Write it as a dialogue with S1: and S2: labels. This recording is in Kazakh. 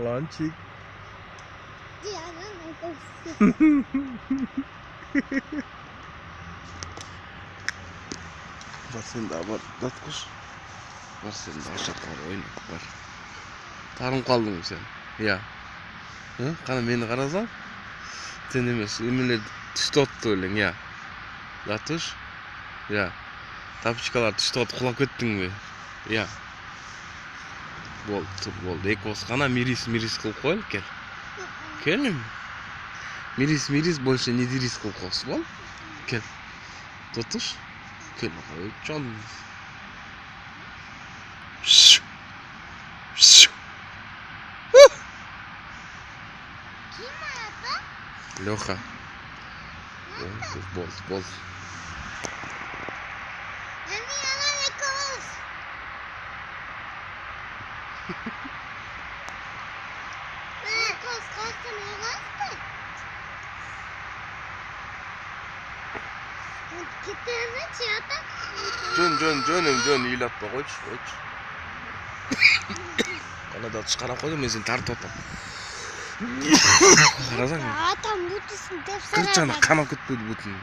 S1: Ланчик. Бар sen de var. Datkuş. Var sen de aşağı kal oyna var. Tarım kaldın mı sen? Ya. Hı? Kana beni karasan? Sen emes. Eminle tüştottu öyle ya. Datuş. Ya. Tapçıkalar tüştot kulak ettin mi? Ya. Болды. Екі осы қана мирис қылып қойып кел. Келім. Мирис больше не дирис қылып қойсы бол. Кел. Тұтыш. Кел. Жан.
S2: Kim aradı?
S1: Леха. Бол.
S2: Anne yana ne kız? Kız kaçtın evlattın. Gittiğinde çiğata.
S1: Жөн үйлатпа қойшы. Қалада шығара қойдым, мен сені тартып отам. Қарасаң.
S2: Атам бүтісін деп
S1: Кірчана қана күтпейді бүтін.